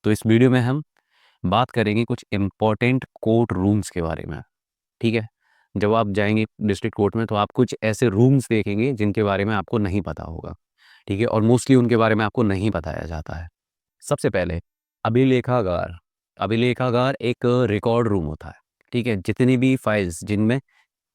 तो इस वीडियो में हम बात करेंगे कुछ इम्पोर्टेंट कोर्ट रूम्स के बारे में। ठीक है। जब आप जाएंगे डिस्ट्रिक्ट कोर्ट में तो आप कुछ ऐसे रूम्स देखेंगे जिनके बारे में आपको नहीं पता होगा। ठीक है, और मोस्टली उनके बारे में आपको नहीं बताया जाता है। सबसे पहले अभिलेखागार। अभिलेखागार एक रिकॉर्ड रूम होता है। ठीक है, जितनी भी फाइल्स जिनमें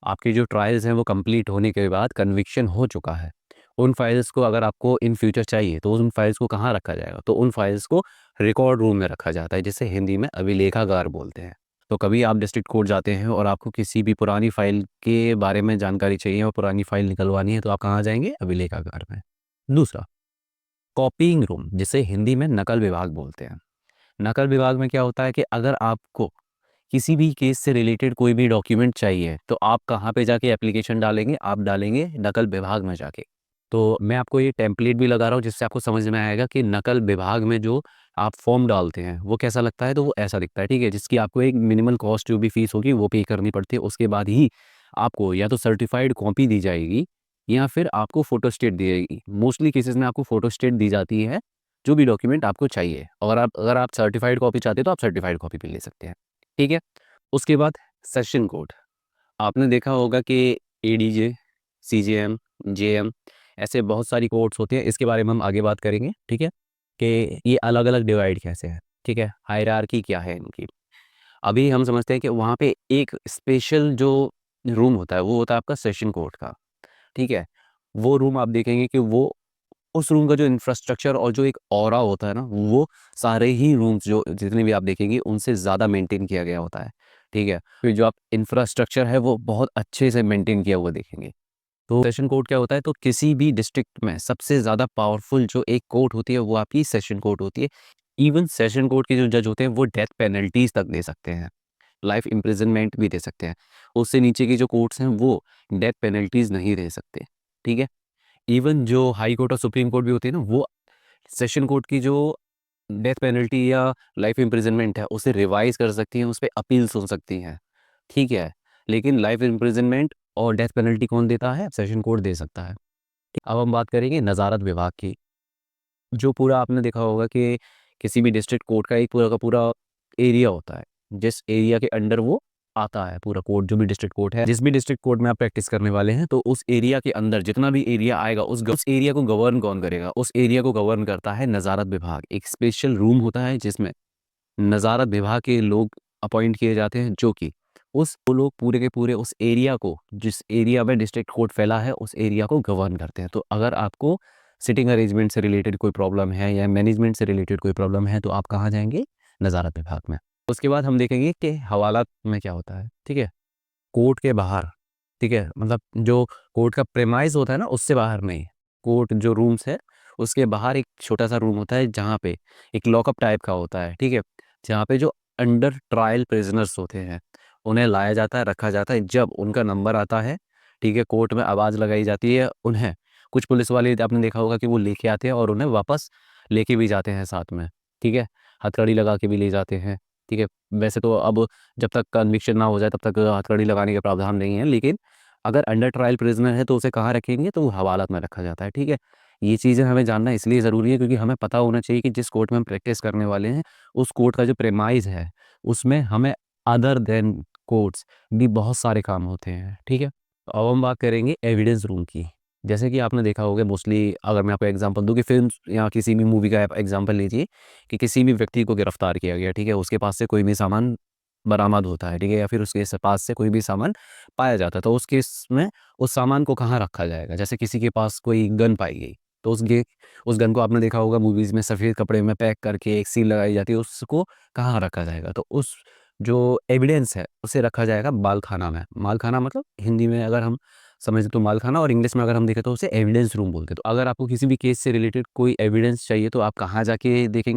आपकी जो ट्रायल्स हैं वो कंप्लीट होने के बाद कन्विक्शन हो चुका है, उन फाइल्स को अगर आपको इन फ्यूचर चाहिए तो उन फाइल्स को कहाँ रखा जाएगा, तो उन फाइल्स को रिकॉर्ड रूम में रखा जाता है, जिसे हिंदी में अभिलेखागार बोलते हैं। तो कभी आप डिस्ट्रिक्ट कोर्ट जाते हैं और आपको किसी भी पुरानी फाइल के बारे में जानकारी चाहिए और पुरानी फाइल निकलवानी है तो आप कहाँ जाएंगे? अभिलेखागार में। दूसरा, कॉपीइंग रूम, जिसे हिंदी में नकल विभाग बोलते हैं। नकल विभाग में क्या होता है कि अगर आपको किसी भी केस से रिलेटेड कोई भी डॉक्यूमेंट चाहिए तो आप कहाँ पे जाके एप्लीकेशन डालेंगे? आप डालेंगे नकल विभाग में जाके। तो मैं आपको ये टेम्पलेट भी लगा रहा हूँ जिससे आपको समझ में आएगा कि नकल विभाग में जो आप फॉर्म डालते हैं वो कैसा लगता है। तो वो ऐसा दिखता है, ठीक है, जिसकी आपको एक मिनिमल कॉस्ट जो भी फीस होगी वो पे करनी पड़ती है। उसके बाद ही आपको या तो सर्टिफाइड कॉपी दी जाएगी या फिर आपको फोटो स्टेट दी जाएगी। मोस्टली केसेस में आपको फोटो स्टेट दी जाती है जो भी डॉक्यूमेंट आपको चाहिए। और अगर आप सर्टिफाइड कॉपी चाहते हैं तो आप सर्टिफाइड कॉपी भी ले सकते हैं। ठीक है। उसके बाद सेशन कोड। आपने देखा होगा कि एडीजे, सीजेएम, जेएम, ऐसे बहुत सारी कोड्स होते हैं। इसके बारे में हम आगे बात करेंगे। ठीक है, कि ये अलग अलग डिवाइड कैसे है। ठीक है, हायरार्की क्या है इनकी। अभी हम समझते हैं कि वहाँ पे एक स्पेशल जो रूम होता है वो होता है आपका सेशन कोर्ट का। ठीक है, वो रूम आप देखेंगे कि वो उस रूम का जो इंफ्रास्ट्रक्चर और जो एक ऑरा होता है ना, वो सारे ही रूम्स जो जितने भी आप देखेंगे उनसे ज़्यादा मेंटेन किया गया होता है। ठीक है, फिर जो आप इंफ्रास्ट्रक्चर है वो बहुत अच्छे से मेंटेन किया हुआ देखेंगे। तो सेशन कोर्ट क्या होता है, तो किसी भी डिस्ट्रिक्ट में सबसे ज़्यादा पावरफुल जो एक कोर्ट होती है वो आपकी सेशन कोर्ट होती है। इवन सेशन कोर्ट के जो जज होते हैं वो डेथ पेनल्टीज तक दे सकते हैं, लाइफ इम्प्रिजनमेंट भी दे सकते हैं। उससे नीचे की जो कोर्ट्स हैं वो डेथ पेनल्टीज नहीं दे सकते। ठीक है, इवन जो हाई कोर्ट और सुप्रीम कोर्ट भी होती है ना, वो सेशन कोर्ट की जो डेथ पेनल्टी या लाइफ इम्प्रिजनमेंट है उसे रिवाइज कर सकती हैं, उस पर अपील्स हो सकती हैं। ठीक है, लेकिन लाइफ इम्प्रिजनमेंट और डेथ पेनल्टी कौन देता है? सेशन कोर्ट दे सकता है। अब हम बात करेंगे नज़ारत विभाग की। जो पूरा आपने देखा होगा कि किसी भी डिस्ट्रिक्ट कोर्ट का एक पूरा का पूरा एरिया होता है, जिस एरिया के अंडर वो आता है पूरा कोर्ट। जो भी डिस्ट्रिक्ट कोर्ट है, जिस भी डिस्ट्रिक्ट कोर्ट में आप प्रैक्टिस करने वाले हैं, तो उस एरिया के अंदर जितना भी एरिया आएगा उस एरिया को गवर्न कौन करेगा? उस एरिया को गवर्न करता है नज़ारत विभाग। एक स्पेशल रूम होता है जिसमें नज़ारत विभाग के लोग अपॉइंट किए जाते हैं, जो कि उस वो लोग पूरे के पूरे उस एरिया को, जिस एरिया में डिस्ट्रिक्ट कोर्ट फैला है, उस एरिया को गवर्न करते हैं। तो अगर आपको सिटिंग अरेंजमेंट से रिलेटेड कोई प्रॉब्लम है या मैनेजमेंट से रिलेटेड कोई प्रॉब्लम है तो आप कहाँ जाएंगे? नज़ारत विभाग में। उसके बाद हम देखेंगे कि हवालात में क्या होता है। ठीक है, कोर्ट के बाहर। ठीक है, मतलब जो कोर्ट का प्रेमाइज होता है ना, उससे बाहर नहीं। कोर्ट जो रूम्स है उसके बाहर एक छोटा सा रूम होता है जहाँ पे एक लॉकअप टाइप का होता है। ठीक है, जहाँ पे जो अंडर ट्रायल प्रिजनर्स होते हैं उन्हें लाया जाता है, रखा जाता है। जब उनका नंबर आता है, ठीक है, कोर्ट में आवाज़ लगाई जाती है उन्हें। कुछ पुलिस वाले आपने देखा होगा कि वो लेके आते हैं और उन्हें वापस लेके भी जाते हैं साथ में। ठीक है, हथकड़ी लगा के भी ले जाते हैं। ठीक है, वैसे तो अब जब तक कन्विक्शन ना हो जाए तब तक हथकड़ी लगाने का प्रावधान नहीं है, लेकिन अगर अंडर ट्रायल प्रिजनर है तो उसे कहाँ रखेंगे? तो वो हवालात में रखा जाता है। ठीक है, ये चीज़ें हमें जानना इसलिए ज़रूरी है क्योंकि हमें पता होना चाहिए कि जिस कोर्ट में हम प्रैक्टिस करने वाले हैं उस कोर्ट का जो प्रेमाइज़ है उसमें हमें अदर देन कोर्ट्स भी बहुत सारे काम होते हैं। ठीक है, तो अब हम बात करेंगे एविडेंस रूम की। जैसे कि आपने देखा होगा मोस्टली, अगर मैं आपको एग्जांपल दूं कि फिल्म या किसी भी मूवी का आप एग्जांपल लीजिए कि किसी भी व्यक्ति को गिरफ्तार किया गया। ठीक है, उसके पास से कोई भी सामान बरामद होता है। ठीक है, या फिर उसके पास से कोई भी सामान पाया जाता है, तो उस केस में उस सामान को कहाँ रखा जाएगा? जैसे किसी के पास कोई गन पाई गई तो उस गन को आपने देखा होगा मूवीज़ में सफ़ेद कपड़े में पैक करके एक सील लगाई जाती है, उसको कहाँ रखा जाएगा? तो उस जो एविडेंस है उसे रखा जाएगा मालखाना में। मालखाना मतलब हिंदी में अगर हम समझे तो मालखाना, और इंग्लिश में अगर हम देखें तो उसे एविडेंस रूम बोलते हैं। तो अगर आपको किसी भी केस से रिलेटेड कोई एविडेंस चाहिए तो आप कहाँ जाके देखेंगे?